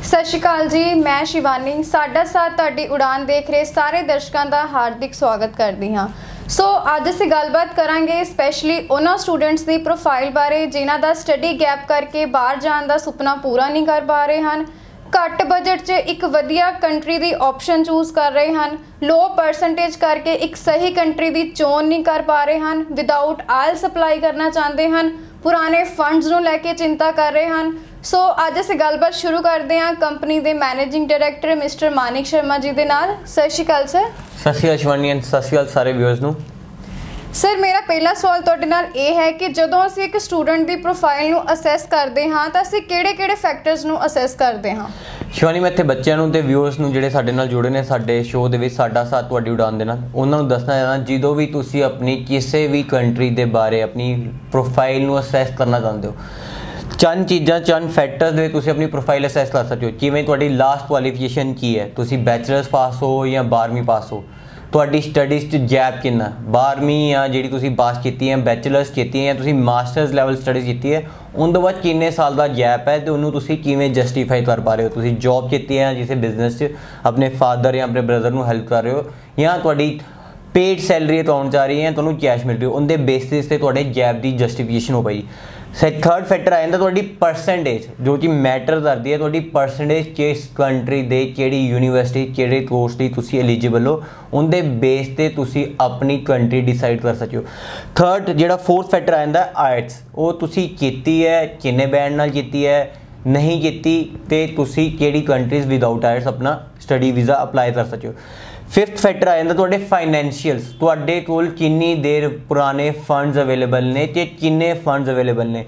सत श्री अकाल जी, मैं शिवानी साडा साथ तुहाडी उड़ान देख रहे सारे दर्शकों का हार्दिक स्वागत करती हाँ। सो अज असीं गलबात करांगे स्पैशली उन्हां स्टूडेंट्स की प्रोफाइल बारे जिन्हां दा स्टडी गैप करके बाहर जाण दा सुपना पूरा नहीं कर पा रहे हैं, घट बजट च एक वधिया कंट्री की ऑप्शन चूज कर रहे हैं, लो परसेंटेज करके एक सही कंट्री की चोन नहीं कर पा रहे हैं, विदाउट आइल्स अप्लाई करना चाहते हैं, पुराने फंड्स नूं लैके चिंता कर रहे हैं। सो अज असीं गलबात शुरू करते हैं कंपनी के managing director mister Manik Sharma ji के नाल। सत श्री अकाल सर। सत श्री अकाल शिवानी, सत श्री अकाल सारे व्यूअर्स नूं। सर मेरा पहला सवाल तुहाडे नाल यह है कि जदों असीं एक स्टूडेंट की प्रोफाइल नूं असैस करते हाँ तो असीं किहड़े-किहड़े फैक्टर्स नूं असैस करते हाँ? शिवानी, मैं इत्थे बच्चों नूं ते व्यूअर्स नूं जिहड़े साडे नाल जुड़े ने साडे शो दे विच साडा साथ तुहाडी उड़ान दे नाल उन्हां नूं दसना चाहना जदों भी तुसीं अपनी किसी भी कंट्री दे बारे अपनी प्रोफाइल नूं असैस करना चाहते हो, चंद चीज़ां चंद फैक्टर्स दे तुसीं अपनी प्रोफाइल असैस कर सकते हो। जिवें तुहाडी लास्ट क्वालीफिकेशन की है, तुसीं बैचलर्स पास हो या 12वीं पास हो, तुहाडी स्टडीज़ च गैप किन्ना, 12वीं या जिहड़ी तुसीं पास कीती है, बैचलर्स कीती है या तुसीं मास्टर्स लैवल स्टडीज़ कीती है, उन बाद किन्ने साल का गैप है तो उन्होंने तुसीं किवें जस्टिफाई कर पा रहे हो। तुसीं जॉब कीती है जिसे बिजनेस च अपने फादर या अपने ब्रदर नूं हेल्प कर रहे हो या तुहाडी पेड सैलरी अकाउंट जा रही है तो उन्होंने कैश मिल रही हो, उनके बेसिस से तुहाडे गैप की जस्टिफिकेशन हो पाई। थर्ड फैक्टर आ जाता तुहाडी परसेंटेज, जो कि मैटर करती है तुहाडी परसेंटेज किस कंट्री दे किहड़ी यूनीवर्सिटी किहड़े कोर्स लई तुसीं एलिजिबल हो, उनके बेस ते तुसीं अपनी कंट्री डिसाइड कर सकते हो। थर्ड जिहड़ा फोर्थ फैक्टर आ जाता है आइट्स, वो तुसीं कीती है किन्ने बैंड नाल कीती है, नहीं कीती ते तुसीं किहड़ी कंट्रीज विदाउट आइट्स अपना स्टडी वीज़ा अप्लाई कर सकते हो। फिफ्थ फैक्टर आ जाता तुहाडे फाइनैंशियल्स, तुहाडे कोल किन्नी देर पुराने फंड्स अवेलेबल ने ते किन्ने फंड्स अवेलेबल ने,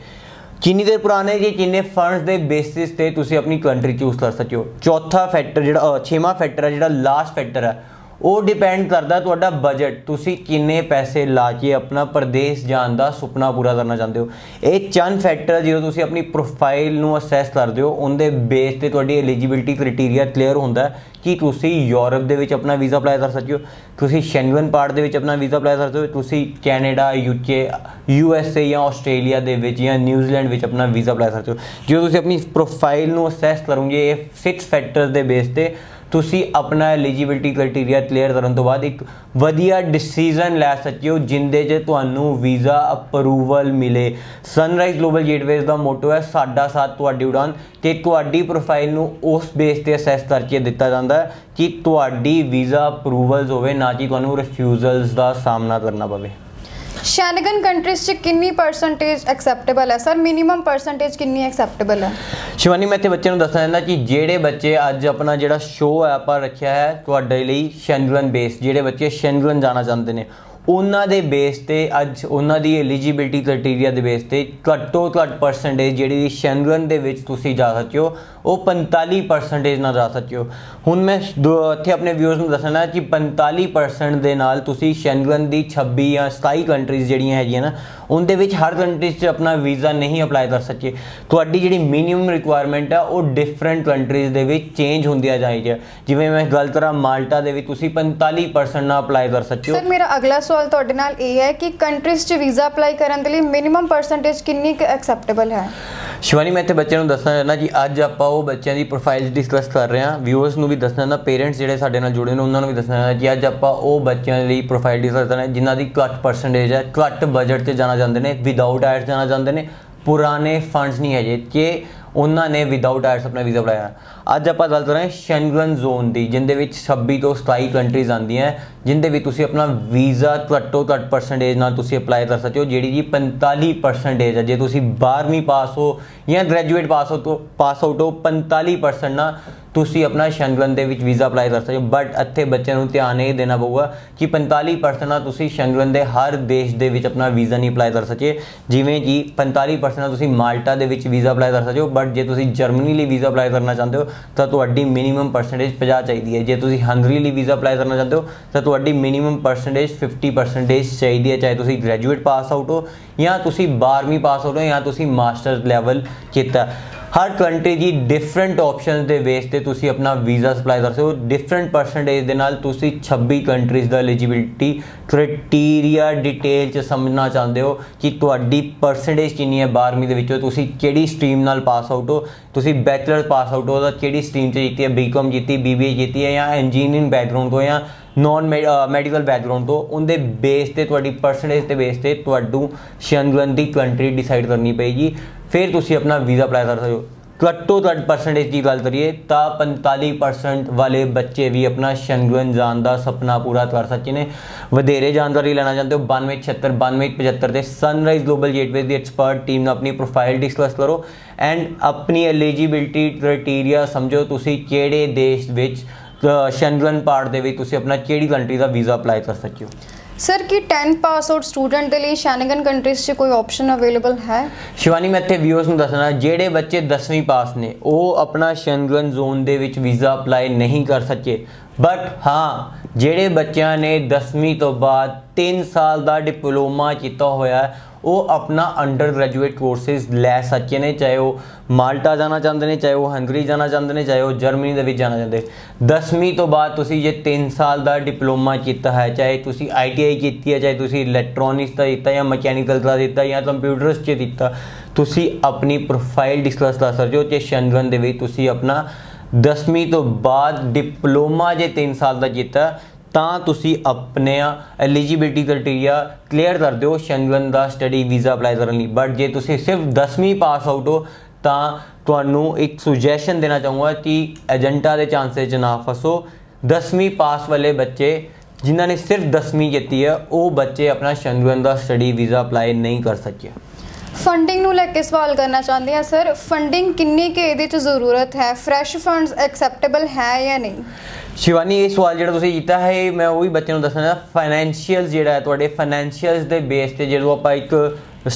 किन्नी देर पुराने जे किन्ने फंड्स के बेसिस ते तुसीं अपनी कंट्री चूज कर सकते हो। चौथा फैक्टर जिहड़ा छेवां फैक्टर है जिहड़ा लास्ट फैक्टर है वो डिपेंड करता तुहाडा बजट, तुसीं किन्ने पैसे ला के अपना प्रदेश जाण दा सुपना पूरा करना चाहते हो। ये चंद फैक्टर जो तुसीं अपनी प्रोफाइल नूं असैस करदे हो उनके बेस ते तुहाडी एलिजिबिलिटी क्राइटेरिया क्लीयर होंदा है कि तुसीं यूरोप दे विच अपना वीज़ा अप्लाई कर सकते हो, तुसीं शेंगन पार्ट दे विच अपना वीज़ा अप्लाई कर सकते हो, तुसीं कैनेडा यूके USA या आस्ट्रेलिया दे विच या न्यूजीलैंड विच अपना वीज़ा अप्लाई कर सकते हो। जो तुसीं अपनी प्रोफाइल नूं असैस करोगे ये 6 फैक्टर्स दे बेस ते तुसी अपना एलिजिबिलिटी क्राइटेरिया क्लीयर करने तो बाद एक वधिया डिसीजन लै सकते हो जिंदे च तुहानू वीज़ा अप्रूवल मिले। सनराइज ग्लोबल गेटवेज का मोटो है साडा साथ तुहाडी उड़ान, ते तुहाडी प्रोफाइल नू उस बेस ते असैस करके दिता जाता है कि तुहाडी वीज़ा अप्रूवल्स होवे, ना कि तुहानू रिफ्यूजल्स का सामना करना पवे। शेंगन कंट्रीज च कितनी परसेंटेज एक्सेप्टेबल है सर, मिनिमम परसेंटेज कितनी एक्सेप्टेबल है? शिवानी, मैं इत्थे बच्चे नूं दसना चाहता कि जेडे बच्चे अज अपना जिहड़ा शो है आपां रखिया है तुहाडे लई शेंगन बेस, जेडे बच्चे शेंगन जाना चाहते हैं उन्हां दे बेस ते अज उन्हां दी एलिजिबिलिटी क्राइटेरिया दे बेस ते घट्टो घट्ट परसेंटेज जिहड़ी शेंगन दे विच तुसीं जा सकते हो वो 45% ना जा सकते हो। हुण मैं इत्थे अपने व्यूअर्स नूं दसना कि 45% दे नाल तुसीं शेंगन दी 26 या 27 कंट्रीज जिहड़ियां हैगियां ना उनदे विच हर कंट्रीज च अपना वीज़ा नहीं अप्लाई कर सकते। तुहाडी जिहड़ी मिनिमम रिक्वायरमेंट है वो different countries they which change हुंदी जाएगी। जिवें मैं गल करा माल्टा दे विच तुसीं 45% ना अप्लाई कर सकते हो। सर मेरा अगला सवाल तुहाडे नाल ये है कि कंट्रीज च वीज़ा अप्लाई करने के लिए मिनिमम परसेंटेज कितनी एक्सेप्टेबल है? शिवानी, मैं इत्थे बच्चों नूं दसना चाहना कि अज आपां वो बच्चों की प्रोफाइल डिस्कस कर रहे हैं, व्यूअर्स नूं भी दसना चाहना, पेरेंट्स जिहड़े साडे नाल जुड़े ने उन्हां नूं भी दसना चाहना कि अज आपां वो बच्चों की प्रोफाइल डिस्कस कर रहे हैं जिन्हां दी घट परसेंटेज है, घट बजट से जाना चाहते हैं, विदाउट आइट्स जाना चाहते हैं, पुराने फंड्स नहीं है कि उन्होंने विदाउट आइट्स अपना वीज़ा अप्लाई। अज आप गल कर रहे हैं शेंगन जोन की जिंदे 26 तो 27 कंट्रीज आती हैं जिंदे भी तुसी अपना वीज़ा घट्टो घट्ट परसेंटेज नाल तुसी अप्लाई कर सकते हो, जिहड़ी जी 45% है। जे तुसी 12वीं पास हो या ग्रैजुएट पास आउट हो 45% ना तुसी अपना शेंगन दे विच वीज़ा अप्लाई कर सकते हो। बट इत्थे बच्चों को ध्यान ये देना पऊगा कि 45% ना तुसी शेंगन दे हर देश दे विच अपना वीज़ा नहीं अप्लाई कर सकते। जिवें कि 45% ना तुसी माल्टा दे विच वीज़ा अप्लाई कर सकते हो, बट जे तुसी जर्मनी लिए वीज़ा अप्लाई करना चाहते हो तो तुहाडी मिनिमम परसेंटेज 50 चाहिए है। जे तुसी हंगरी लिए वीज़ा अप्लाई करना चाहते हो तो तुहाडी मिनिमम परसेंटेज 50% चाहिए है, चाहे तुसी ग्रैजुएट पास आउट हो या तुसी 12वीं पास आउट हो या तुसी मास्टर्स लैवल किया। हर कंट्री की डिफरेंट ऑप्शन के बेस ते तुसी अपना वीज़ा सप्लाई कर सकते हो। डिफरेंट परसेंटेज दे नाल तुसी 26 कंट्रीज़ दा एलिजिबिलिटी क्राइटेरिया डिटेल च समझना चाहते हो कि तुहाडी परसेंटेज कितनी है 12वीं दे विचों, तुसी किहड़ी स्ट्रीम नाल पास आउट हो, तुसी बैचलर पास आउट हो किहड़ी स्ट्रीम से कीती है, बीकॉम कीती, बीबीए कीती है या इंजीनियरिंग बैकग्राउंड तो या नॉन मैडिकल बैकग्राउंड तो उनके बेस ते तुहाडी परसेंटेज के बेस ते तुहाडू शेंगन दी कंट्री डिसाइड करनी पेगी, फिर तुसी अपना वीज़ा अप्लाई कर सकते हो। घट्टो घट परसेंटेज की गल करिए तो 45% वाले बच्चे भी अपना शेंगन जान का सपना पूरा कर सकते हैं। वधेरे जानकारी लेना चाहते हो 9276 9275 से सनराइज ग्लोबल गेटवे की एक्सपर्ट टीम ने अपनी प्रोफाइल डिस्कस करो एंड अपनी एलिजिबिलिटी क्राइटेरिया समझो तुसी किहड़े देश विच शेंगन पार्ट दे विच तुसी अपना किहड़ी कंट्री का वीज़ा अप्लाई कर सकते हो। सर कि 10th पास आउट स्टूडेंट के लिए शेंगन कंट्रीज से कोई ऑप्शन अवेलेबल है? शिवानी मैं इत्थे व्यूअर्स नूं दसना जेडे बच्चे 10वीं पास ने वो अपना शेंगन जोन दे विच वीज़ा अप्लाई नहीं कर सके, बट हाँ जेडे बच्चों ने 10वीं तो बाद 3 साल का डिप्लोमा किया होया है वो अपना अंडर ग्रेजुएट कोर्सेज लै सकते हैं, चाहे वो माल्टा जाना चाहते हैं, चाहे वो हंगरी जाना चाहते हैं, चाहे वो जर्मनी के जाना चाहते हैं। 10वीं तो बाद तुसी जे 3 साल का डिप्लोमा किया है, चाहे तुसी ITI की है, चाहे तुसी इलैक्ट्रॉनिक्स का दिता या मकैनिकल का दिता या कंप्यूटर्स च दिता, तुसी अपनी प्रोफाइल डिस्कस कर सकते हो कि शेंगन दे विच तुसी अपना 10वीं तो बाद डिप्लोमा जे 3 साल का किया ਤਾਂ ਤੁਸੀਂ ਆਪਣੇ ਐਲੀਜੀਬਿਲਟੀ ਕ੍ਰਾਈਟੇਰੀਆ ਕਲੀਅਰ ਕਰਦੇ ਹੋ ਸ਼ੈਂਗਨ ਦਾ ਸਟੱਡੀ ਵੀਜ਼ਾ ਅਪਲਾਈ ਕਰਨ ਲਈ। ਬਟ ਜੇ ਤੁਸੀਂ ਸਿਰਫ 10ਵੀਂ ਪਾਸ ਆਊਟ ਹੋ ਤਾਂ ਤੁਹਾਨੂੰ ਇੱਕ ਸੁਜੈਸ਼ਨ ਦੇਣਾ ਚਾਹੂੰਗਾ ਕਿ ਏਜੰਟਾਂ ਦੇ ਚਾਂਸਸ 'ਚ ਨਾ ਫਸੋ। 10ਵੀਂ ਪਾਸ ਵਾਲੇ ਬੱਚੇ ਜਿਨ੍ਹਾਂ ਨੇ ਸਿਰਫ 10ਵੀਂ ਕੀਤੀ ਹੈ ਉਹ ਬੱਚੇ ਆਪਣਾ ਸ਼ੈਂਗਨ ਦਾ ਸਟੱਡੀ ਵੀਜ਼ਾ ਅਪਲਾਈ ਨਹੀਂ ਕਰ ਸਕੇ। फंडिंग नूं लैके सवाल करना चाहते हैं सर, फंडिंग किन्नी के इहदे च जरूरत है, फ्रैश फंड्स एक्सैप्टेबल है या नहीं? शिवानी ये सवाल जो तुसीं कीता है मैं वही बच्चे नूं दसना फाइनैंशियल जिहड़ा है तुहाडे फाइनैंशियल्स दे बेस ते जो आपां एक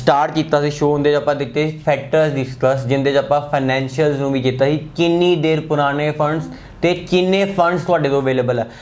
स्टार्ट किया सी शो उहदे च आपां दित्ते फैक्टर्स डिस्कस जिंदे च आपां फाइनैंशियल्स नूं भी कीता सी किन्नी देर पुराने फंड्स ते किन्ने फंड्स तुहाडे तों अवेलेबल है।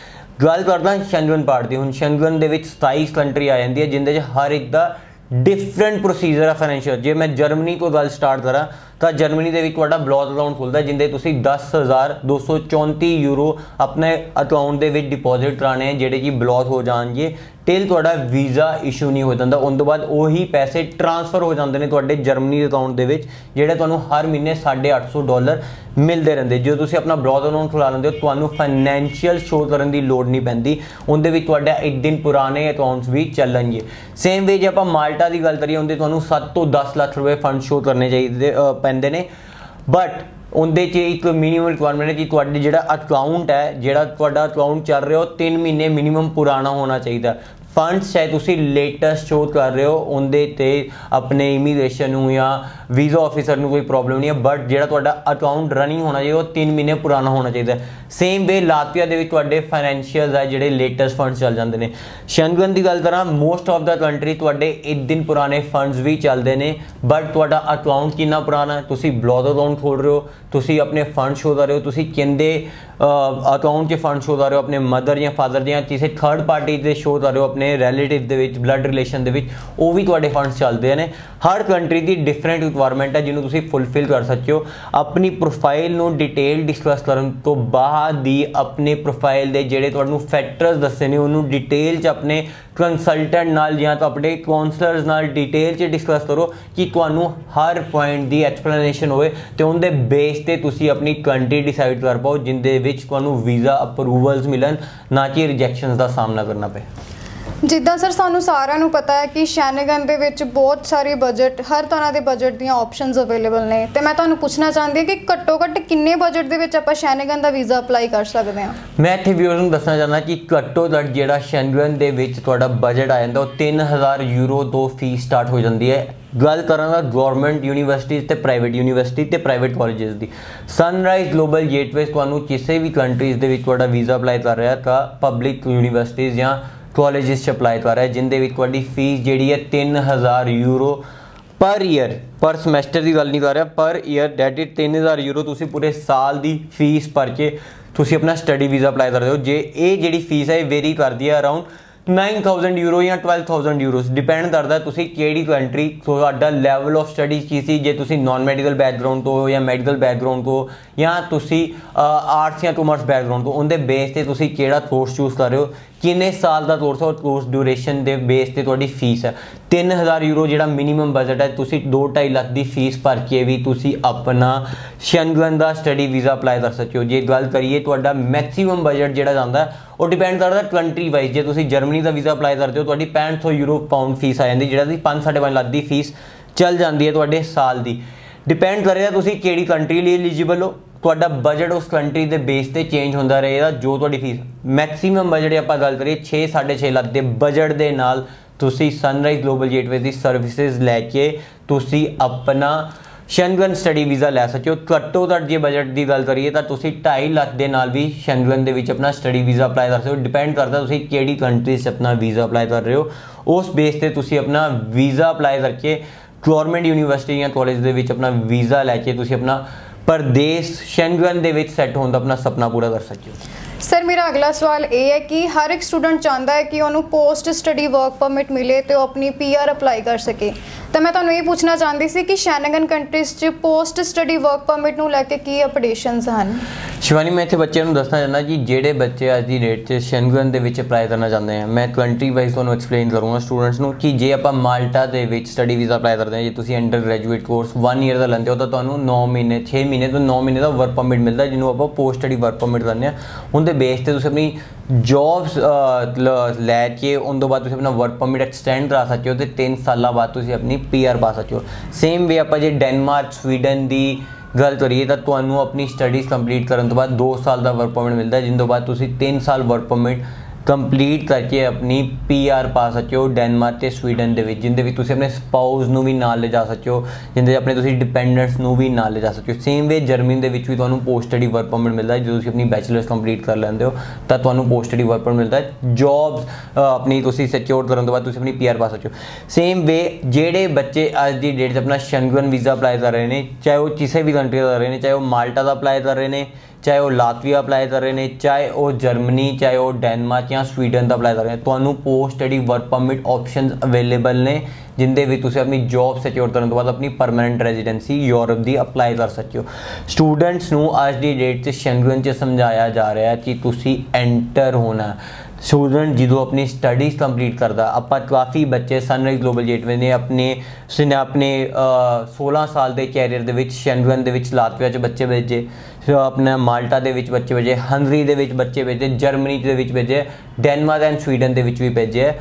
गल करदा शेंगन पार्ट दी, हुण शेंगन दे विच 27 कंट्री आ जांदी है जिंदे च हर एक दा डिफरेंट प्रोसीजर है फाइनैंशियल। जे मैं जर्मनी तो गल स्टार्ट करा तो जर्मनी के ब्लॉक अकाउंट खुलता है जिंदे तुसी 10,234 यूरो अपने अकाउंट के डिपॉजिट कराने हैं जेडे कि ब्लॉक हो जाएंगे टिल तुहाडा वीज़ा इशू नहीं हो जाता। उस तो बाद वही पैसे ट्रांसफर हो जाते हैं तुहाडे जर्मनी अकाउंट के जेडे तुहानू हर महीने $850 मिलते रहते। जो तुसी अपना ब्लॉक अकाउंट खुला लेंदे हो तुहानू फाइनैंशियल शो करने की लोड़ नहीं पैंदी, उनदे विच तुहाडा एक दिन पुराने अकाउंट्स भी चलणगे। सेम वे जे आपां माल्टा की गल करिए उनदे तुहानू 7 तो 10 लाख रुपए फंड शो करने चाहिए पैंदे ने, बट उनदे च एक मिनिमम रिक्वायरमेंट है कि तुहाडे जिहड़ा अकाउंट है जिहड़ा तुहाडा अकाउंट चल रहा हो 3 महीने मिनिमम पुराना होना चाहिए। फंड्स चाहे तुसी लेटेस्ट शो कर रहे हो उनदे ते अपने इमीग्रेशन नूं या वीज़ा ऑफिसर नूं कोई प्रॉब्लम नहीं है, बट जिहड़ा तुहाडा अकाउंट रनिंग होना चाहिए वो 3 महीने पुराना होना चाहिए। सेम वे लातविया दे विच तुहाडे फाइनैंशियल्स है जिहड़े लेटेस्ट फंड्स चल जाते हैं। शेंगन की गल करा मोस्ट ऑफ द कंट्री तुहाडे 1 दिन पुराने फंड्स भी चलते हैं, बट तुहाडा अकाउंट कितना पुराना है, तुसी ब्लॉक अकाउंट खोल रहे हो, तुसी अपने फंड शो कर रहे हो, तुसी किंदे अकाउंट के फंड शो कर रहे हो अपने मदर या फादर या किसी थर्ड पार्टी के शो कर रहे हो अपने रिलेटिव दे विच ब्लड रिलेशन दे विच वो भी तुहाडे फंड्स चलते हैं। हर कंट्री की डिफरेंट रिक्वायरमेंट है जिन्होंने तुसी फुलफिल कर सकते हो। अपनी प्रोफाइल नूं डिटेल डिस्कस करन तो बाद ही अपने प्रोफाइल के जिहड़े तुहानूं फैक्टर्स दस्से ने उन्होंने डिटेल च अपने कंसलटेंट नाल या तो अपने काउंसलर्स नाल डिटेल च डिस्कस करो कि तुहानूं हर पॉइंट की एक्सप्लेनेशन होए ते उनदे बेस ते तुसी अपनी कंट्री डिसाइड कर पाओ जिंदे विच तुहानूं वीज़ा अप्रूवल्स मिलन ना कि रिजैक्शनस का सामना करना पे। जिद्दां सर सानू सारिਆਂ ਨੂੰ पता है कि शेंगन ਦੇ ਵਿੱਚ बहुत सारे बजट हर तरह के बजट ਦੀਆਂ ऑप्शंस अवेलेबल ने ਤੇ मैं ਤੁਹਾਨੂੰ ਪੁੱਛਣਾ ਚਾਹੁੰਦੀ ਹਾਂ ਕਿ ਘੱਟੋ ਘੱਟ ਕਿੰਨੇ ਬਜਟ ਦੇ ਵਿੱਚ ਆਪਾਂ शेंगन ਦਾ ਵੀਜ਼ਾ ਅਪਲਾਈ ਕਰ ਸਕਦੇ ਹਾਂ? मैं इत्थे व्यूअर्स ਨੂੰ ਦੱਸਣਾ ਚਾਹੁੰਦਾ ਕਿ ਘੱਟੋ ਘੱਟ ਜਿਹੜਾ शेंगन ਦੇ ਵਿੱਚ ਤੁਹਾਡਾ ਬਜਟ ਆ ਜਾਂਦਾ ਉਹ 3000 ਯੂਰੋ ਤੋਂ ਫੀਸ ਸਟਾਰਟ ਹੋ ਜਾਂਦੀ ਹੈ। गल करांगा गवर्नमेंट यूनीवर्सिटीज़ ते प्राइवेट यूनीवर्सिटी ते प्राइवेट कॉलेजेस की। सनराइज ग्लोबल गेटवेज तुहानूं किसी भी कंट्रीज़ दे विच तुहाडा वीज़ा अप्लाई कर रहा तो पब्लिक यूनीवर्सिटीज़ या कॉलेजेस अप्लाई कर रहा है जिंदे विच तुहाडी फीस जिहड़ी है 3000 यूरो पर ईयर पर समैस्टर की गल नहीं कर रहा per year that it 3000 euro तुसी पूरे साल की फीस भर के तुसी अपना स्टडी वीज़ा अप्लाई करते हो। जे ये जिहड़ी फीस है वेरी करती है अराउंड 9,000 यूरो या 12,000 यूरोस डिपेंड करता तुसी केड़ी कंट्री तुहाडा लैवल ऑफ स्टडीज की सी जे तुसी नॉन मैडिकल बैकग्राउंड तो या मैडिकल बैकग्राउंड तो या तुसी आर्ट्स या कॉमर्स बैकग्राउंड तो उनके बेस ते तुसी केड़ा कोर्स चूज कर रहे हो किन्ने साल का कोर्स और कोर्स ड्यूरेशन के बेस ते तुहाडी फीस है 3,000 यूरो जिहड़ा मिनीमम बजट है तुसी 2-2.5 लाख की फीस भर के भी तुसी अपना शेंगन का स्टडी वीज़ा अप्लाई कर सकते हो। जे गल करिए तुहाडा मैक्सीमम बजट जिहड़ा जांदा वो डिपेंड करता कंट्री वाइज जे तुसी जर्मनी का वीज़ा अप्लाई करते हो तुहाडी 6500 यूरो पाउंड फीस आ जाती जिहड़ा 5-5.5 लाख की फीस चल जाती है तुहाडे साल की। डिपेंड करेगा तुसी केड़ी कंट्री लिए एलिजिबल हो ਤੁਹਾਡਾ बजट उस कंट्री के बेस पर चेंज होता रहेगा जो ਤੁਹਾਡੀ फीस मैक्सीमम बजट ਆਪਾਂ ਗੱਲ ਕਰੀਏ 6-6.5 ਲੱਖ ਦੇ बजट ਦੇ ਨਾਲ ਤੁਸੀਂ ਸਨਰਾਈਜ਼ ਗਲੋਬਲ ਗੇਟਵੇ ਦੀ ਸਰਵਿਸਿਜ਼ ਲੈ ਕੇ ਤੁਸੀਂ ਆਪਣਾ ਸ਼ੈਂਗਨ ਸਟੱਡੀ ਵੀਜ਼ਾ ਲੈ ਸਕਦੇ ਹੋ। ਘੱਟੋ ਘੱਟ ਜੇ ਬਜਟ ਦੀ ਗੱਲ ਕਰੀਏ ਤਾਂ ਤੁਸੀਂ 2.5 ਲੱਖ ਦੇ ਨਾਲ ਵੀ ਸ਼ੈਂਗਨ ਦੇ ਵਿੱਚ ਆਪਣਾ ਸਟੱਡੀ ਵੀਜ਼ਾ ਅਪਲਾਈ ਕਰ ਸਕਦੇ ਹੋ। ਡਿਪੈਂਡ ਕਰਦਾ ਤੁਸੀਂ ਕਿਹੜੀ ਕੰਟਰੀ 'ਚ ਆਪਣਾ ਵੀਜ਼ਾ ਅਪਲਾਈ ਕਰ ਰਹੇ ਹੋ ਉਸ ਬੇਸ ਤੇ ਤੁਸੀਂ ਆਪਣਾ ਵੀਜ਼ਾ ਅਪਲਾਈ ਕਰਕੇ ਗਵਰਨਮੈਂਟ ਯੂਨੀਵਰਸਿਟੀ ਜਾਂ ਕਾਲਜ ਦੇ ਵਿੱਚ ਆਪਣਾ ਵੀਜ਼ਾ ਲੈ ਕੇ ਤੁਸੀਂ ਆਪਣਾ परदेश शेंगन दे विच सैट होने का अपना सपना पूरा कर सकते हो। सर मेरा अगला सवाल ये है कि हर एक स्टूडेंट चाहता है कि उन्होंने पोस्ट स्टडी वर्क परमिट मिले तो अपनी PR अप्लाई कर सके तो मैं तुहानू ये पूछना चाहती सी कि शेंगन कंट्रीज च पोस्ट स्टडी वर्क परमिट नू लैके की अपडेशनस हैं। शिवानी मैं इत्थे बच्चों को दसना चाहना कि जेडे बच्चे अज की डेट से शेंगन दे विच अप्लाई करना चाहते हैं मैं कंट्री वाइज तुहानू एक्सप्लेन करूँगा स्टूडेंट्स को कि जे आप माल्टा दे विच स्टडी वीज़ा अप्लाई करते हैं जे तुसीं अंडर ग्रैजुएट कोर्स 1 ईयर का लेंदे हो तो तुहानू 9 महीने 6 महीने तो 9 महीने का वर्क परमिट मिलता है जिन्होंने आप पोस्ट स्टडी वर्क परमिट करने उनके बेस ते तुसीं अपनी जॉब्स लैके उन तो बाद तुसीं अपना वर्क परमिट एक्सटेंड करा सकते हो तो 3 साल बाद तुसीं अपनी PR पा सकते हो। सेम वे आप जे डेनमार्क स्वीडन की गल करिए तो तुहानू अपनी स्टडीज़ कंप्लीट करने तो बाद 2 साल का वर्क परमिट मिलता है जिन तो बाद तुसीं 3 साल वर्क परमिट कंप्लीट करके अपनी PR पा सकते हो डेनमार्क ते स्वीडन दे विच जिंदे विच तुसीं अपने स्पाउस नू भी नाल ले जा सकते हो जिंदे अपने तुसीं डिपेंडेंट्स नू भी नाल ले जा सकते हो। सेम वे जर्मनी दे विच भी तुहानू पोस्ट स्टडी वर्क परमिट मिलता है जो तुसीं अपनी बैचलर्स कंप्लीट कर लैंदे हो तां तुहानू पोस्ट स्टडी वर्क परमिट मिलता है जॉब्स अपनी तुसीं सिक्योर करन तो बाद तुसीं अपनी PR पा सकते हो। सेम वे जेडे बच्चे अज दी डेट अपना शेंगन वीज़ा अप्लाई कर रहे हैं चाहे वो किसी भी कंट्री का कर रहे हैं चाहे वो माल्टा का अप्लाई कर रहे हैं चाहे वो लातविया अप्लाई कर रहे हैं चाहे वो जर्मनी चाहे वो डेनमार्क या स्वीडन का अप्लाई कर रहे हैं तो post study work permit option available ने जिंदे भी तुसीं अपनी जॉब सिक्योर करने तो बाद अपनी परमानेंट रेजिडेंसी यूरोप की अप्लाई कर सकते हो। स्टूडेंट्स नू अज की डेट से शेंगन च समझाया जा रहा है कि तुसीं एंटर होना स्टूडेंट जो अपनी स्टडीज़ कंप्लीट करता आप काफ़ी बच्चे सनराइज ग्लोबल गेटवे ने अपने 16 साल के कैरियर के शेंगन के लातविया बच्चे भेजे अपने माल्टा के बच्चे भेजे हंगरी के बच्चे भेजे जर्मनी के भेजे डेनमार्क एंड स्वीडन के भी भेजे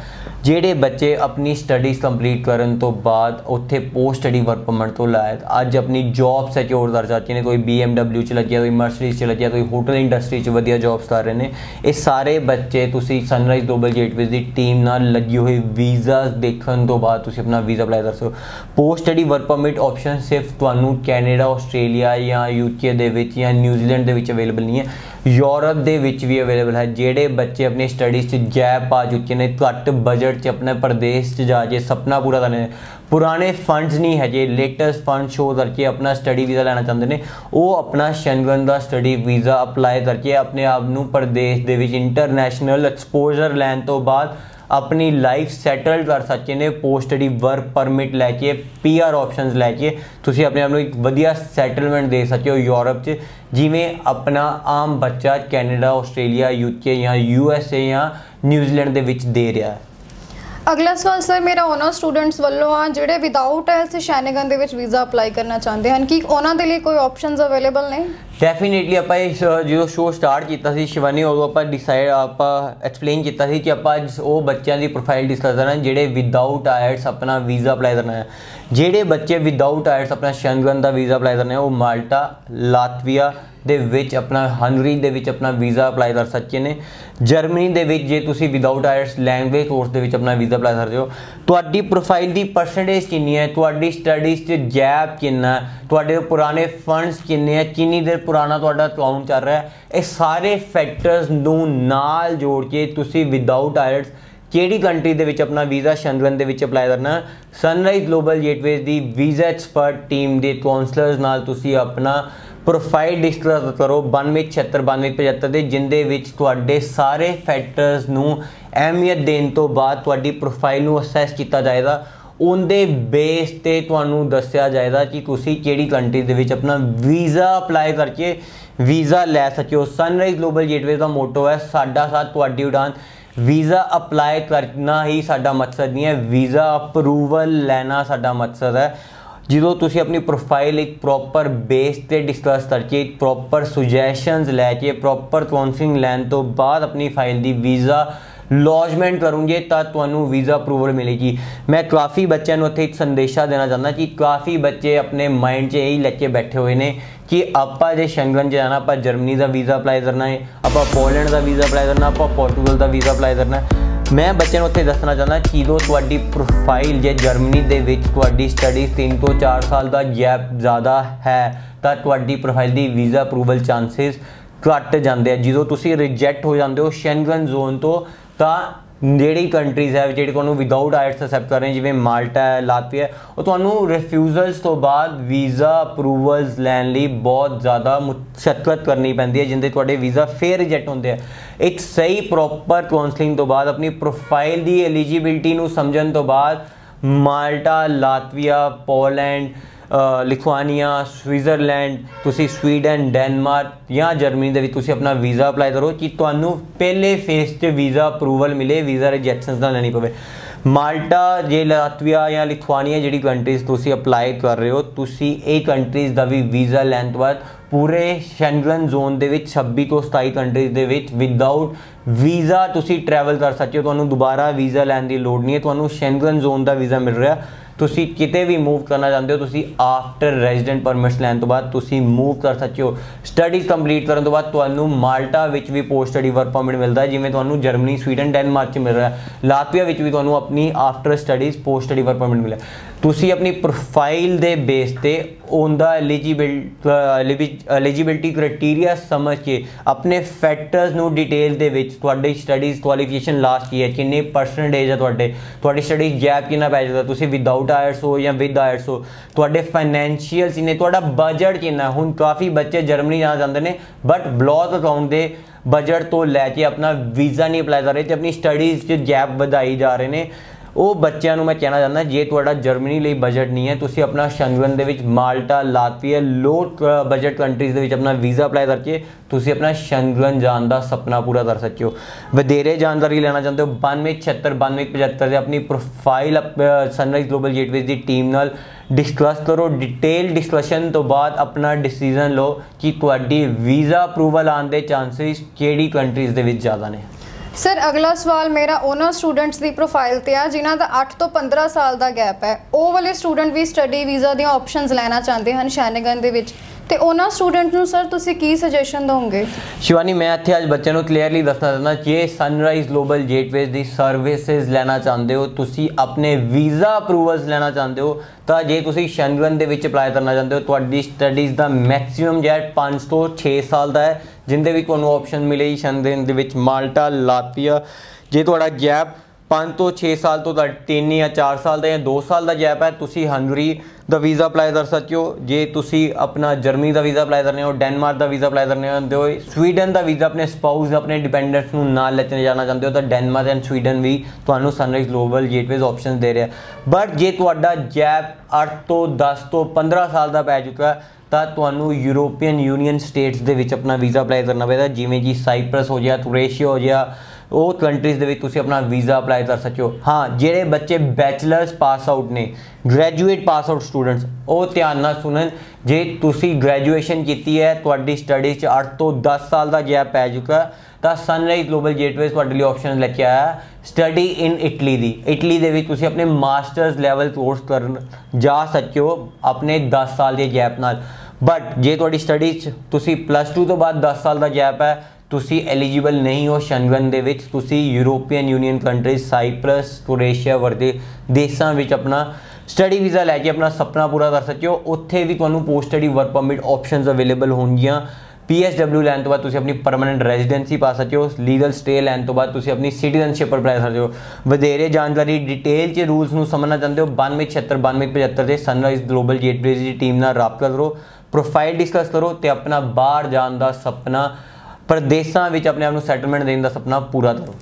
जेडे बच्चे अपनी स्टडीज़ कंप्लीट करने तो बाद उत्थे पोस्ट स्टडी वर्क परमिट तो लायक अज अपनी जॉब सिक्योर कर सकते हैं। कोई BMW च लग्या कोई मर्सिडीज च लग्या कोई होटल इंडस्ट्री च वधिया जॉब्स कर रहे हैं। ये सारे बच्चे तुसी सनराइज ग्लोबल गेटवे की टीम नाल लगी हुई वीज़ा देखने तो बाद तुसी अपना वीज़ा अप्लाई कर सकते हो। Post study work permit option सिर्फ तुहानू कैनेडा ऑस्ट्रेलिया या UK दे विच या न्यूजीलैंड दे विच अवेलेबल नहीं है यूरोप दे विच भी अवेलेबल है। जेडे बच्चे अपनी स्टडीज़ गैप पा चुके हैं घट बजट च अपने प्रदेश जाके सपना पूरा करने पुराने फंड्स नहीं है जे लेटेस्ट फंड शो करके अपना स्टडी वीज़ा लेना चाहते हैं वो अपना शेंगन का स्टडी वीज़ा अप्लाई करके अपने आप नू प्रदेश दे विच इंटरनेशनल एक्सपोजर लैन तो बाद अपनी लाइफ सैटल कर सकते हैं। पोस्ट स्टडी वर्क परमिट लैके PR ऑप्शनस लैके तुसीं अपने आप एक वधिया सैटलमेंट दे सकते हो यूरोप च जिमें अपना आम बच्चा कैनेडा ऑस्ट्रेलिया UK या USA या न्यूजीलैंड दे विच दे रहा है। अगला सवाल सर मेरा उन्होंने स्टूडेंट्स वालों आ जिहड़े विदाउट IELTS शेंगन दे विच वीज़ा अप्लाई करना चाहते हैं कि उन्होंने दे लिए कोई ऑप्शनस अवेलेबल ने? डेफिनेटली आप जो शो स्टार्ट किया शिवानी उदों आप डिसाइड आप एक्सप्लेन किया कि आप वो बच्चों की प्रोफाइल डिस्कस करना जेडे विदाउट IELTS अपना वीज़ा अप्लाई करना है। जेडे बच्चे विदाउट IELTS अपना शेंगन का वीज़ा अप्लाई करना है वो माल्टा लातविया दे विच अपना हंगरी दे विच अपना वीज़ा अप्लाई कर सकते हैं। जर्मनी दे विच जे तुसी विदाउट IELTS लैंग्वेज कोर्स दे विच अपना वीज़ा अप्लाई करते हो तुहाडी प्रोफाइल की परसेंटेज कितनी है तुहाडी स्टडीज़ च गैप कितना है तुहाडे पुराने फंड्स कितने हैं कितनी देर पुराना तुहाडा अकाउंट चल रहा है ये सारे फैक्टर्स नू नाल जोड़ के तुसी विदाउट IELTS केड़ी कंट्री दे विच अपना वीज़ा शेंगन दे विच अप्लाई करना सनराइज ग्लोबल गेटवे दी वीज़ा एक्सपर्ट टीम दे काउंसलर्स नाल तुसी अपना ਪ੍ਰੋਫਾਈਲ ਡਿਸਕਲੋਜ਼ ਕਰੋ 92769275 ਦੇ, ਜਿੰਦੇ ਵਿੱਚ ਤੁਹਾਡੇ ਸਾਰੇ ਫੈਕਟਰਸ ਨੂੰ ਅਹਿਮੀਅਤ ਦੇਣ ਤੋਂ ਬਾਅਦ ਤੁਹਾਡੀ ਪ੍ਰੋਫਾਈਲ ਨੂੰ ਅਸੈਸ ਕੀਤਾ ਜਾਏਗਾ। ਉਹਦੇ ਬੇਸ ਤੇ ਤੁਹਾਨੂੰ ਦੱਸਿਆ ਜਾਏਗਾ ਕਿ ਤੁਸੀਂ ਕਿਹੜੀ ਕੰਟਰੀ ਦੇ ਵਿੱਚ ਆਪਣਾ ਵੀਜ਼ਾ ਅਪਲਾਈ ਕਰਕੇ ਵੀਜ਼ਾ ਲੈ ਸਕਦੇ ਹੋ। ਸਨਰਾਈਜ਼ ਗਲੋਬਲ ਗੇਟਵੇਜ਼ ਦਾ ਮੋਟੋ ਹੈ ਸਾਡਾ ਸਾਥ ਤੁਹਾਡੀ ਉਡਾਨ। ਵੀਜ਼ਾ ਅਪਲਾਈ ਕਰਨਾ ਹੀ ਸਾਡਾ ਮਕਸਦ ਨਹੀਂ ਹੈ, ਵੀਜ਼ਾ ਅਪਰੂਵਲ ਲੈਣਾ ਸਾਡਾ ਮਕਸਦ ਹੈ। ਜਦੋਂ ਤੁਸੀਂ ਆਪਣੀ ਪ੍ਰੋਫਾਈਲ ਇੱਕ ਪ੍ਰੋਪਰ ਬੇਸ ਤੇ ਡਿਸਕਸ ਕਰਕੇ ਪ੍ਰੋਪਰ ਸੁਜੈਸ਼ਨਸ ਲੈ ਕੇ ਪ੍ਰੋਪਰ ਕਾਉਂਸਲਿੰਗ ਲੈਣ ਤੋਂ ਬਾਅਦ ਆਪਣੀ ਫਾਈਲ ਦੀ ਵੀਜ਼ਾ ਲੌਜਮੈਂਟ ਕਰੋਗੇ ਤਾਂ ਤੁਹਾਨੂੰ ਵੀਜ਼ਾ ਅਪਰੂਵਲ ਮਿਲੇਗੀ। ਮੈਂ ਕਾफ़ी ਬੱਚਿਆਂ ਨੂੰ ਇੱਥੇ ਇੱਕ ਸੰਦੇਸ਼ਾ ਦੇਣਾ ਚਾਹੁੰਦਾ ਕਿ ਕਾफ़ी ਬੱਚੇ ਆਪਣੇ ਮਾਈਂਡ 'ਚ ਇਹੀ ਲੈ ਕੇ ਬੈਠੇ ਹੋਏ ਨੇ ਕਿ ਆਪਾਂ ਜੇ ਸ਼ੈਂਗਨ 'ਚ ਜਾਣਾ ਆਪਾਂ ਜਰਮਨੀ ਦਾ ਵੀਜ਼ਾ ਅਪਲਾਈ ਕਰਨਾ ਹੈ, ਆਪਾਂ ਪੋਲੈਂਡ ਦਾ ਵੀਜ਼ਾ ਅਪਲਾਈ ਕਰਨਾ, ਆਪਾਂ ਪੋਰਟੂਗਲ ਦਾ ਵੀਜ਼ਾ ਅਪਲਾਈ ਕਰਨਾ। ਮੈਂ ਬੱਚਿਆਂ ਨੂੰ ਉੱਥੇ ਦੱਸਣਾ ਚਾਹੁੰਦਾ ਕਿ ਜਦੋਂ ਤੁਹਾਡੀ ਪ੍ਰੋਫਾਈਲ ਜੇ ਜਰਮਨੀ ਦੇ ਵਿੱਚ ਤੁਹਾਡੀ ਸਟੱਡੀਜ਼ 3 ਤੋਂ 4 ਸਾਲ ਦਾ ਗੈਪ ਜ਼ਿਆਦਾ ਹੈ ਤਾਂ ਤੁਹਾਡੀ ਪ੍ਰੋਫਾਈਲ ਦੀ ਵੀਜ਼ਾ ਅਪਰੂਵਲ ਚਾਂਸਿਸ ਘੱਟ ਜਾਂਦੇ ਆ। ਜਦੋਂ ਤੁਸੀਂ ਰਿਜੈਕਟ ਹੋ ਜਾਂਦੇ ਹੋ ਸ਼ੈਂਗਨ ਜ਼ੋਨ ਤੋਂ ਤਾਂ ਜਿਹੜੀ ਕੰਟਰੀਜ਼ ਹੈ ਜਿਹੜੀ ਤੁਹਾਨੂੰ ਵਿਦਆਊਟ ਆਇਲਟਸ ਅਸੈਪਟ ਕਰ ਰਹੇ ਜਿਵੇਂ ਮਾਲਟਾ ਹੈ, ਲਾਤਵੀਆ, ਉਹ ਤੁਹਾਨੂੰ ਰਿਫਿਊਜ਼ਲਸ ਤੋਂ ਬਾਅਦ ਵੀਜ਼ਾ ਅਪਰੂਵਲਸ ਲੈਣ ਲਈ ਬਹੁਤ ਜ਼ਿਆਦਾ ਮੁਸ਼ੱਕਤ ਕਰਨੀ ਪੈਂਦੀ ਹੈ, ਜਿੰਦੇ ਤੁਹਾਡੇ ਵੀਜ਼ਾ ਫੇਰ ਰਿਜੈਕਟ ਹੁੰਦੇ ਆ। ਇੱਕ ਸਹੀ ਪ੍ਰੋਪਰ ਕਾਉਂਸਲਿੰਗ ਤੋਂ ਬਾਅਦ ਆਪਣੀ ਪ੍ਰੋਫਾਈਲ ਦੀ ਐਲੀਜੀਬਿਲਿਟੀ ਨੂੰ ਸਮਝਣ ਤੋਂ ਬਾਅਦ Malta, Latvia, Poland, Lithuania, Switzerland, ਤੁਸੀਂ ਸਵੀਡਨ, ਡੈਨਮਾਰਕ ਜਾਂ ਜਰਮਨੀ ਦੇ ਵਿੱਚ ਤੁਸੀਂ ਆਪਣਾ ਵੀਜ਼ਾ ਅਪਲਾਈ ਕਰੋ ਕਿ ਤੁਹਾਨੂੰ ਪਹਿਲੇ ਫੇਸ 'ਚ ਵੀਜ਼ਾ ਅਪਰੂਵਲ ਮਿਲੇ, ਵੀਜ਼ਾ ਰਿਜੈਕਸ਼ਨਸ ਨਾ ਲੈਣੀ ਪਵੇ। ਮਾਲਟਾ ਜੇ ਲਾਤਵੀਆ ਜਾਂ ਲਿਥੁਆਨੀਆ ਜਿਹੜੀ ਕੰਟਰੀਜ਼ ਤੁਸੀਂ ਅਪਲਾਈ ਕਰ ਰਹੇ ਹੋ, ਤੁਸੀਂ ਇਹ ਕੰਟਰੀਜ਼ ਦਾ ਵੀ ਵੀਜ਼ਾ ਲੈਣ ਤੋਂ ਬਾਅਦ ਪੂਰੇ ਸ਼ੈਂਗਨ ਜ਼ੋਨ ਦੇ ਵਿੱਚ 26 ਤੋਂ 27 ਕੰਟਰੀਜ਼ ਦੇ ਵਿੱਚ ਵਿਦਆਊਟ ਵੀਜ਼ਾ ਤੁਸੀਂ ਟਰੈਵਲ ਕਰ ਸਕਦੇ ਹੋ। ਤੁਹਾਨੂੰ ਦੁਬਾਰਾ ਵੀਜ਼ਾ ਲੈਣ ਦੀ ਲੋੜ ਨਹੀਂ ਹੈ, ਤੁਹਾਨੂੰ ਸ਼ੈਂਗਨ ਜ਼ੋਨ ਦਾ ਵੀਜ਼ਾ ਮਿਲ ਰਿਹਾ। ਤੁਸੀਂ ਕਿਤੇ ਵੀ ਮੂਵ ਕਰਨਾ ਚਾਹੁੰਦੇ ਹੋ ਤੁਸੀਂ ਆਫਟਰ ਰੈਜ਼ੀਡੈਂਟ ਪਰਮਿਟਸ ਲੈਣ ਤੋਂ ਬਾਅਦ ਤੁਸੀਂ ਮੂਵ ਕਰ ਸਕਦੇ ਹੋ। ਸਟੱਡੀਜ਼ ਕੰਪਲੀਟ ਕਰਨ ਤੋਂ ਬਾਅਦ ਤੁਹਾਨੂੰ ਮਾਲਟਾ ਵਿੱਚ ਵੀ ਪੋਸਟ ਸਟੱਡੀ ਵਰਕ ਪਰਮਿਟ ਮਿਲਦਾ ਹੈ, ਜਿਵੇਂ ਤੁਹਾਨੂੰ ਜਰਮਨੀ, ਸਵੀਡਨ, ਡੈਨਮਾਰਕ 'ਚ ਮਿਲ ਰਿਹਾ। ਲਾਤਵੀਆ ਵਿੱਚ ਵੀ ਤੁਹਾਨੂੰ ਆਪਣੀ after studies post study work permit ਮਿਲਿਆ। ਤੁਸੀਂ ਆਪਣੀ ਪ੍ਰੋਫਾਈਲ ਦੇ ਬੇਸ ਤੇ ਉਹਦਾ ਐਲੀਜੀਬਿਲਟੀ ਕ੍ਰਾਈਟੇਰੀਆ ਸਮਝ ਕੇ ਆਪਣੇ ਫੈਕਟਰਸ ਨੂੰ ਡਿਟੇਲ ਦੇ ਵਿੱਚ ਤੁਹਾਡੀ ਸਟੱਡੀਜ਼ ਕੁਆਲੀਫਿਕੇਸ਼ਨ ਲਾਸਟ ਕੀ ਹੈ, ਕਿੰਨੇ ਪਰਸੈਂਟੇਜ ਹੈ, ਤੁਹਾਡੀ ਸਟੱਡੀ ਗੈਪ ਕਿੰਨਾ ਪੈ ਜਾਂਦਾ, ਤੁਸੀਂ ਵਿਦਆਊਟ ਆਇਲਟਸ ਹੋ ਜਾਂ ਵਿਦ ਆਇਲਟਸ ਹੋ, ਤੁਹਾਡੇ ਫਾਈਨੈਂਸ਼ੀਅਲ ਕਿੰਨੇ, ਤੁਹਾਡਾ ਬਜਟ ਕਿੰਨਾ। ਹੁਣ ਕਾफ़ी ਬੱਚੇ ਜਰਮਨੀ ਜਾਣਾ ਚਾਹੁੰਦੇ ਨੇ ਬਟ ਬਲੌਕ ਅਕਾਊਂਟ ਦੇ ਬਜਟ ਤੋਂ ਲੈ ਕੇ ਆਪਣਾ ਵੀਜ਼ਾ ਨਹੀਂ ਅਪਲਾਈ ਕਰ ਰਹੇ ਤੇ ਆਪਣੀ ਸਟੱਡੀਜ਼ 'ਚ ਗੈਪ ਵਧਾਈ ਜਾ ਰਹੇ ਨੇ। ਉਹ ਬੱਚਿਆਂ ਨੂੰ ਮੈਂ ਕਹਿਣਾ ਚਾਹੁੰਦਾ ਜੇ ਤੁਹਾਡਾ ਜਰਮਨੀ ਲਈ ਬਜਟ ਨਹੀਂ ਹੈ ਤੁਸੀਂ ਆਪਣਾ ਸ਼ੈਂਗਨ ਦੇ ਵਿੱਚ ਮਾਲਟਾ, ਲਾਤਵੀਆ, ਲੋ ਬਜਟ ਕੰਟਰੀਜ਼ ਦੇ ਵਿੱਚ ਆਪਣਾ ਵੀਜ਼ਾ ਅਪਲਾਈ ਕਰਕੇ ਤੁਸੀਂ ਆਪਣਾ ਸ਼ੈਂਗਨ ਜਾਣ ਦਾ ਸੁਪਨਾ ਪੂਰਾ ਕਰ ਸਕਦੇ ਹੋ। ਵਧੇਰੇ ਜਾਣਕਾਰੀ ਲੈਣਾ ਚਾਹੁੰਦੇ ਹੋ 92769275 ਤੇ ਆਪਣੀ ਪ੍ਰੋਫਾਈਲ ਸਨਰਾਈਜ਼ ਗਲੋਬਲ ਗੇਟਵੇਜ਼ ਦੀ ਟੀਮ ਨਾਲ ਡਿਸਕਸ ਕਰੋ। ਡਿਟੇਲ ਡਿਸਕਸ਼ਨ ਤੋਂ ਬਾਅਦ ਆਪਣਾ ਡਿਸੀਜਨ ਲਓ ਕਿ ਤੁਹਾਡੀ ਵੀਜ਼ਾ ਅਪਰੂਵਲ ਆਉਣ ਦੇ ਚਾਂਸਿਸ ਕਿਹੜੀ ਕੰਟਰੀਜ਼ ਦੇ ਵਿੱਚ ਜ਼ਿਆਦਾ ਨੇ। ਸਰ ਅਗਲਾ ਸਵਾਲ ਮੇਰਾ ਉਹਨਾਂ ਸਟੂਡੈਂਟਸ ਦੀ ਪ੍ਰੋਫਾਈਲ ਤੇ ਆ ਜਿਨ੍ਹਾਂ ਦਾ 8 ਤੋਂ 15 ਸਾਲ ਦਾ ਗੈਪ ਹੈ। ਉਹ ਵਾਲੇ ਸਟੂਡੈਂਟ ਵੀ ਸਟੱਡੀ ਵੀਜ਼ਾ ਦੀਆਂ ਆਪਸ਼ਨਸ ਲੈਣਾ ਚਾਹੁੰਦੇ ਹਨ ਸ਼ੈਂਗਨ ਦੇ ਵਿੱਚ, ਤੇ ਉਹਨਾਂ ਸਟੂਡੈਂਟ ਨੂੰ ਸਰ ਤੁਸੀਂ ਕੀ ਸੁਜੈਸ਼ਨ ਦੋਗੇ? ਸ਼ਿਵਾਨੀ, ਮੈਂ ਇੱਥੇ ਅੱਜ ਬੱਚਿਆਂ ਨੂੰ ਕਲੀਅਰਲੀ ਦੱਸਣਾ ਚਾਹੁੰਦਾ ਕਿ ਸਨਰਾਈਜ਼ ਗਲੋਬਲ ਗੇਟਵੇਜ਼ ਦੀ ਸਰਵਿਸਿਜ਼ ਲੈਣਾ ਚਾਹੁੰਦੇ ਹੋ, ਤੁਸੀਂ ਆਪਣੇ ਵੀਜ਼ਾ ਅਪਰੂਵਲਸ ਲੈਣਾ ਚਾਹੁੰਦੇ ਹੋ ਤਾਂ ਜੇ ਤੁਸੀਂ ਸ਼ੈਂਗਨ ਦੇ ਵਿੱਚ ਅਪਲਾਈ ਕਰਨਾ ਚਾਹੁੰਦੇ ਹੋ ਤੁਹਾਡੀ ਸਟੱਡੀਜ਼ ਦਾ ਮੈਕਸਿਮਮ ਜਿਹੜਾ 5 ਤੋਂ 6 ਸਾਲ ਦਾ ਹੈ, ਜਿੰਦੇ ਵੀ ਤੁਹਾਨੂੰ ਆਪਸ਼ਨ ਮਿਲੇਗੀ ਸ਼ੈਂਗਨ ਦੇ ਵਿੱਚ ਮਾਲਟਾ, ਲਾਤਵੀਆ। ਜੇ ਤੁਹਾਡਾ ਗੈਪ 5 ਤੋਂ 6 ਸਾਲ ਤੋਂ 3 ਜਾਂ 4 ਸਾਲ ਦਾ ਜਾਂ 2 ਸਾਲ ਦਾ ਗੈਪ ਹੈ ਤੁਸੀਂ ਹੰਗਰੀ ਦਾ ਵੀਜ਼ਾ ਅਪਲਾਈ ਕਰ ਸਕਦੇ ਹੋ। ਜੇ ਤੁਸੀਂ ਆਪਣਾ ਜਰਮਨੀ ਦਾ ਵੀਜ਼ਾ ਅਪਲਾਈ ਕਰਨੇ ਹੋ, ਡੈਨਮਾਰਕ ਦਾ ਵੀਜ਼ਾ ਅਪਲਾਈ ਕਰਨੇ ਹੋ, ਸਵੀਡਨ ਦਾ ਵੀਜ਼ਾ ਆਪਣੇ ਸਪਾਊਸ ਆਪਣੇ ਡਿਪੈਂਡੈਂਟਸ ਨੂੰ ਨਾਲ ਲੈ ਕੇ ਜਾਣਾ ਚਾਹੁੰਦੇ ਹੋ ਤਾਂ ਡੈਨਮਾਰਕ ਐਂਡ ਸਵੀਡਨ ਵੀ ਤੁਹਾਨੂੰ ਸਨਰਾਈਜ਼ ਗਲੋਬਲ ਗੇਟਵੇਜ਼ ਆਪਸ਼ਨਸ ਦੇ ਰਿਹਾ। ਬਟ ਜੇ ਤੁਹਾਡਾ ਗੈਪ 8 ਤੋਂ 10 ਤੋਂ 15 ਸਾਲ ਦਾ ਪੈ ਚੁੱਕਾ ਤਾਂ ਤੁਹਾਨੂੰ ਯੂਰੋਪੀਅਨ ਯੂਨੀਅਨ ਸਟੇਟਸ ਦੇ ਵਿੱਚ ਆਪਣਾ ਵੀਜ਼ਾ ਅਪਲਾਈ ਕਰਨਾ ਪਏਗਾ, ਜਿਵੇਂ ਕਿ ਸਾਈਪਰਸ ਹੋ ਗਿਆ, ਤੁਰੇਸ਼ੀਆ ਹੋ ਗਿਆ, ਉਹ ਕੰਟਰੀਜ਼ ਦੇ ਵਿੱਚ ਤੁਸੀਂ ਆਪਣਾ ਵੀਜ਼ਾ ਅਪਲਾਈ ਕਰ ਸਕਦੇ ਹੋ। ਹਾਂ, ਜਿਹੜੇ ਬੱਚੇ ਬੈਚਲਰਸ ਪਾਸ ਆਊਟ ਨੇ, ਗ੍ਰੈਜੂਏਟ ਪਾਸ ਆਊਟ ਸਟੂਡੈਂਟਸ, ਉਹ ਧਿਆਨ ਨਾਲ ਸੁਣਨ। ਜੇ ਤੁਸੀਂ ਗ੍ਰੈਜੂਏਸ਼ਨ ਕੀਤੀ ਹੈ ਤੁਹਾਡੀ ਸਟੱਡੀਜ਼ 'ਚ 8 ਤੋਂ 10 ਸਾਲ ਦਾ ਗੈਪ ਪੈ ਚੁੱਕਾ ਤਾਂ ਸਨਰਾਈਜ਼ ਗਲੋਬਲ ਗੇਟਵੇਜ਼ ਤੁਹਾਡੇ ਲਈ ਆਪਸ਼ਨ ਲੈ ਕੇ ਆਇਆ ਸਟੱਡੀ ਇਨ ਇਟਲੀ ਦੀ। ਇਟਲੀ ਦੇ ਵਿੱਚ ਤੁਸੀਂ ਆਪਣੇ ਮਾਸਟਰਸ ਲੈਵਲ ਕੋਰਸ ਕਰਨ ਜਾ ਸਕਦੇ ਹੋ ਆਪਣੇ 10 ਸਾਲ ਦੇ ਗੈਪ ਨਾਲ। ਬਟ ਜੇ ਤੁਹਾਡੀ ਸਟੱਡੀਜ਼ 'ਚ ਤੁਸੀਂ +2 ਤੋਂ ਬਾਅਦ 10 ਸਾਲ ਦਾ ਗੈਪ ਹੈ ਤੁਸੀਂ ਐਲੀਜੀਬਲ ਨਹੀਂ ਹੋ ਸ਼ੈਂਗਨ ਦੇ ਵਿੱਚ, ਤੁਸੀਂ ਯੂਰੋਪੀਅਨ ਯੂਨੀਅਨ ਕੰਟਰੀਜ਼ ਸਾਈਪਰਸ, ਤੁਰੇਸ਼ੀਆ ਵਰਗੇ ਦੇਸ਼ਾਂ ਵਿੱਚ ਆਪਣਾ ਸਟੱਡੀ ਵੀਜ਼ਾ ਲੈ ਕੇ ਆਪਣਾ ਸੁਪਨਾ ਪੂਰਾ ਕਰ ਸਕਦੇ ਹੋ। ਉੱਥੇ ਵੀ ਤੁਹਾਨੂੰ post study work permit options available ਹੋਣਗੀਆਂ। PSW ਲੈਣ ਤੋਂ ਬਾਅਦ ਤੁਸੀਂ ਆਪਣੀ ਪਰਮਾਨੈਂਟ ਰੈਜ਼ੀਡੈਂਸੀ ਪਾ ਸਕਦੇ ਹੋ। ਲੀਗਲ ਸਟੇ ਲੈਣ ਤੋਂ ਬਾਅਦ ਤੁਸੀਂ ਆਪਣੀ ਸਿਟੀਜ਼ਨਸ਼ਿਪ ਅਪਲਾਈ ਕਰ ਸਕਦੇ ਹੋ। ਵਧੇਰੇ ਜਾਣਕਾਰੀ ਡਿਟੇਲ 'ਚ ਰੂਲਸ ਨੂੰ ਸਮਝਣਾ ਚਾਹੁੰਦੇ ਹੋ 92769275 ਤੇ ਸਨਰਾਈਜ਼ ਗਲੋਬਲ ਗੇਟਵੇਜ਼ ਦੀ ਟੀਮ ਨਾਲ ਰਾਬਤਾ ਕਰੋ। ਪ੍ਰੋਫਾਈਲ ਡਿਸਕਸ ਕਰੋ ਤੇ ਆਪਣਾ ਬਾਹਰ ਜਾਣ ਦਾ ਸੁਪਨਾ, ਪ੍ਰਦੇਸ਼ਾਂ ਵਿੱਚ ਆਪਣੇ ਆਪ ਨੂੰ ਸੈਟਲਮੈਂਟ ਦੇਣ ਦਾ ਸੁਪਨਾ ਪੂਰਾ ਕਰੋ।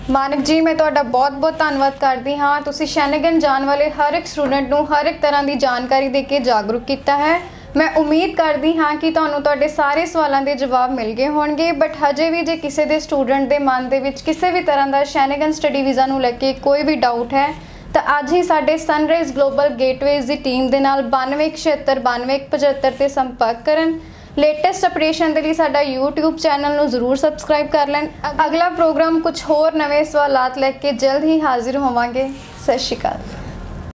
ਮਾਨਕ ਜੀ, ਮੈਂ ਤੁਹਾਡਾ ਬਹੁਤ-ਬਹੁਤ ਧੰਨਵਾਦ ਕਰਦੀ ਹਾਂ। ਤੁਸੀਂ ਸ਼ੈਨਗਨ ਜਾਣ ਵਾਲੇ ਹਰ ਇੱਕ ਸਟੂਡੈਂਟ ਨੂੰ ਹਰ ਇੱਕ ਤਰ੍ਹਾਂ ਦੀ ਜਾਣਕਾਰੀ ਦੇ ਕੇ ਜਾਗਰੂਕ ਕੀਤਾ ਹੈ। ਮੈਂ ਉਮੀਦ ਕਰਦੀ ਹਾਂ ਕਿ ਤੁਹਾਨੂੰ ਤੁਹਾਡੇ ਸਾਰੇ ਸਵਾਲਾਂ ਦੇ ਜਵਾਬ ਮਿਲ ਗਏ ਹੋਣਗੇ, ਬਟ ਹਜੇ ਵੀ ਜੇ ਕਿਸੇ ਦੇ ਸਟੂਡੈਂਟ ਦੇ ਮਨ ਦੇ ਵਿੱਚ ਕਿਸੇ ਵੀ ਤਰ੍ਹਾਂ ਦਾ ਸ਼ੈਨਗਨ ਸਟੱਡੀ ਵੀਜ਼ਾ ਨੂੰ ਲੈ ਕੇ ਕੋਈ ਵੀ ਡਾਊਟ ਹੈ ਤਾਂ ਅੱਜ ਹੀ ਸਾਡੇ ਸਨਰਾਈਜ਼ ਗਲੋਬਲ ਗੇਟਵੇਜ਼ ਦੀ ਟੀਮ ਦੇ ਨਾਲ 9276929175 ਤੇ ਸੰਪਰਕ ਕਰਨ। ਲੇਟੈਸਟ ਅਪਡੇਸ਼ਨ ਦੇ ਲਈ ਸਾਡਾ YouTube ਚੈਨਲ ਨੂੰ ਜ਼ਰੂਰ ਸਬਸਕ੍ਰਾਈਬ ਕਰ ਲੈਣ। ਅਗਲਾ ਪ੍ਰੋਗਰਾਮ ਕੁਝ ਹੋਰ ਨਵੇਂ ਸਵਾਲਾਤ ਲੈ ਕੇ ਜਲਦ ਹੀ ਹਾਜ਼ਰ ਹੋਵਾਂਗੇ। ਸਤਿ ਸ਼੍ਰੀ ਅਕਾਲ।